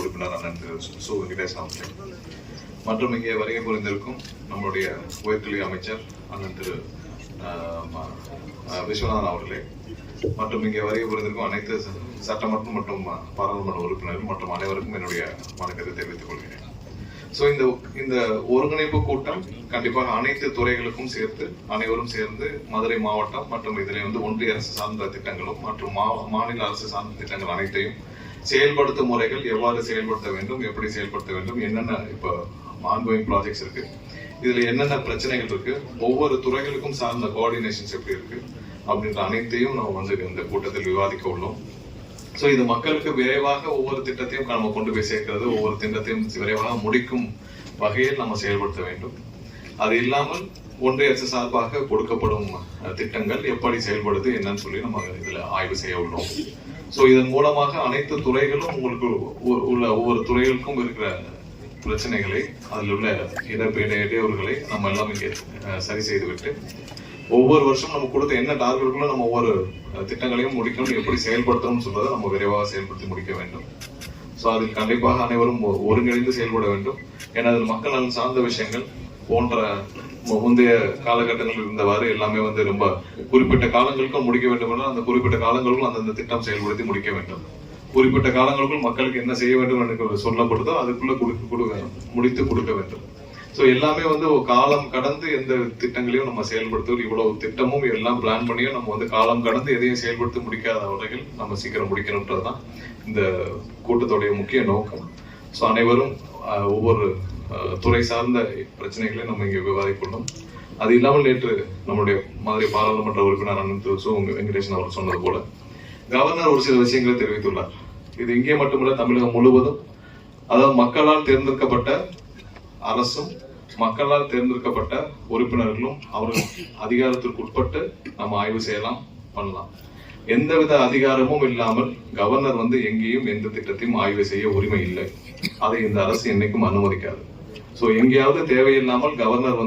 உறுப்பினர் அண்ணன் திரு சு வெங்கடேசன் அவர்களே மற்றும் இங்கே வருகை புரிந்திருக்கும் நம்முடைய உயர்கல்வி அமைச்சர் அண்ணன் திரு விஸ்வநாதன் அவர்களே மற்றும் இங்கே வருகை புரிந்திருக்கும் அனைத்து சட்டமன்ற மற்றும் பாராளுமன்ற உறுப்பினர்கள் மற்றும் அனைவருக்கும் என்னுடைய வணக்கத்தை தெரிவித்துக் கொள்கிறேன். இந்த ஒருங்கிணைப்பு கூட்டம் கண்டிப்பாக அனைத்து துறைகளுக்கும் சேர்த்து அனைவரும் சேர்ந்து மதுரை மாவட்டம் மற்றும் இதில் ஒன்றிய அரசு சார்ந்த திட்டங்களும் மற்றும் மாநில அரசு சார்ந்த திட்டங்கள் அனைத்தையும் செயல்படுத்தும் முறைகள் எவ்வாறு செயல்படுத்த வேண்டும், எப்படி செயல்படுத்த வேண்டும், என்னென்ன இப்போ ஆன்கோயிங் ப்ராஜெக்ட்ஸ் இருக்கு, இதுல என்னென்ன பிரச்சனைகள் இருக்கு, ஒவ்வொரு துறைகளுக்கும் சார்ந்த கோஆர்டினேஷன்ஸ் எப்படி இருக்கு அப்படின்ற அனைத்தையும் நம்ம இந்த கூட்டத்தில் விவாதிக்க உள்ளோம். இது மக்களுக்கு விரைவாக ஒவ்வொரு திட்டத்தையும் நம்ம கொண்டு போய் சேர்க்கிறது, ஒவ்வொரு திட்டத்தையும் விரைவாக முடிக்கும் வகையில் நம்ம செயல்படுத்த வேண்டும். அது இல்லாமல் ஒன்றிய அரசு சார்பாக கொடுக்கப்படும் திட்டங்கள் எப்படி செயல்படுது என்னன்னு சொல்லி நம்ம இதுல ஆய்வு செய்ய உள்ளோம். இதன் மூலமாக அனைத்து துறைகளும் உங்களுக்கு உள்ள ஒவ்வொரு துறைகளுக்கும் இருக்கிற பிரச்சனைகளை, அதில் உள்ள இடையூறுகளை நம்ம எல்லாம் இங்கே சரி செய்துவிட்டு ஒவ்வொரு வருஷம் நம்ம கொடுத்த என்ன டார்கெட்டுகளும் நம்ம ஒவ்வொரு திட்டங்களையும் முடிக்கணும், எப்படி செயல்படுத்தணும்னு சொல்றதை நம்ம விரைவாக செயல்படுத்தி முடிக்க வேண்டும். அதில் கண்டிப்பாக அனைவரும் ஒருங்கிணைந்து செயல்பட வேண்டும். ஏன்னா அதில் மக்கள் நலன் சார்ந்த விஷயங்கள் போன்ற முந்தைய காலகட்டங்களில் இருந்தவாறு எல்லாமே ரொம்ப குறிப்பிட்ட காலங்களுக்கும் முடிக்க வேண்டும் என்றால் அந்த குறிப்பிட்ட காலங்களுக்கும் அந்தந்த திட்டம் செயல்படுத்தி முடிக்க வேண்டும். குறிப்பிட்ட காலங்களுக்குள் மக்களுக்கு என்ன செய்ய வேண்டும் என்று சொல்லப்படுதோ அதுக்குள்ள முடித்து கொடுக்க வேண்டும். எல்லாமே காலம் கடந்து எந்த திட்டங்களையும் நம்ம செயல்படுத்துவது, இவ்வளவு திட்டமும் எல்லாம் பிளான் பண்ணியும் நம்ம காலம் கடந்து எதையும் செயல்படுத்த முடிக்காத வகையில் நம்ம சீக்கிரம் முடிக்கணும்ன்றதுதான் இந்த கூட்டத்துடைய முக்கிய நோக்கம். அனைவரும் ஒவ்வொரு துறை சார்ந்த பிரச்சனைகளை நம்ம இங்கே விவாதிக்கொள்ளும். அது இல்லாமல் நேற்று நம்முடைய மதுரை பாராளுமன்ற உறுப்பினர் அண்ணன் திரு சு வெங்கடேசன் அவர் சொன்னது போல கவர்னர் ஒரு சில விஷயங்களை தெரிவித்துள்ளார். இது இங்கே மட்டுமல்ல, தமிழகம் முழுவதும், அதாவது மக்களால் தேர்ந்தெடுக்கப்பட்ட அரசும் மக்களால் தேர்ந்தெடுக்கப்பட்ட உறுப்பினர்களும் அவர்கள் அதிகாரத்திற்கு உட்பட்டு நம்ம ஆய்வு செய்யலாம், பண்ணலாம். எந்தவித அதிகாரமும் இல்லாமல் கவர்னர் எங்கேயும் எந்த திட்டத்தையும் ஆய்வு செய்ய உரிமை இல்லை. அதை இந்த அரசு என்னைக்கும் அனுமதிக்காது. எங்கேயாவது தேவையில்லாமல் கவர்னர்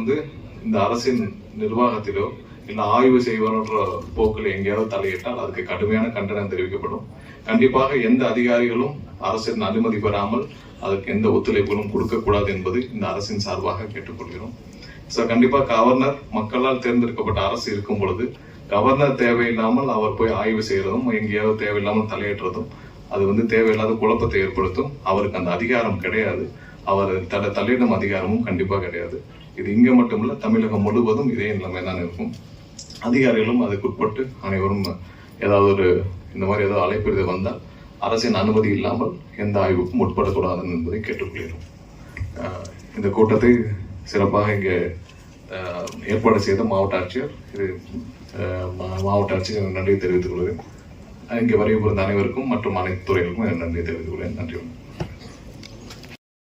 இந்த அரசின் நிர்வாகத்திலோ இல்ல ஆய்வு செய்வன்ற போக்கில் எங்கேயாவது தலையிட்டால் அதுக்கு கடுமையான கண்டனம் தெரிவிக்கப்படும். கண்டிப்பாக எந்த அதிகாரிகளும் அரசின் அனுமதி பெறாமல் அதற்கு எந்த ஒத்துழைப்புகளும் கொடுக்கக்கூடாது என்பது இந்த அரசின் சார்பாக கேட்டுக்கொள்கிறோம். கண்டிப்பா கவர்னர் மக்களால் தேர்ந்தெடுக்கப்பட்ட அரசு இருக்கும் பொழுது கவர்னர் தேவையில்லாமல் அவர் போய் ஆய்வு செய்யறதும் எங்கேயாவது தேவையில்லாமல் தலையிடுறதும் அது தேவையில்லாத குழப்பத்தை ஏற்படுத்தும். அவருக்கு அந்த அதிகாரம் கிடையாது. அவர் தலையிடும் அதிகாரமும் கண்டிப்பா கிடையாது. இது இங்க மட்டுமல்ல, தமிழகம் முழுவதும் இதே நிலைமை தான் இருக்கும். அதிகாரிகளும் அதுக்கு உட்பட்டு அனைவரும் ஏதாவது இந்த மாதிரி ஏதாவது அழைப்பு வந்தால் அரசின் அனுமதி இல்லாமல் எந்த ஆய்வுக்கும் உட்படக்கூடாது என்பதை கேட்டுக்கொள்கிறோம். இந்த கூட்டத்தை சிறப்பாக இங்கே ஏற்பாடு செய்த மாவட்ட ஆட்சியர் நன்றி தெரிவித்துக் கொள்கிறேன். இங்கே வருகை புரிந்த அனைவருக்கும் மற்றும் அனைத்து துறைகளுக்கும் நன்றி தெரிவித்துக் கொள்கிறேன். நன்றி.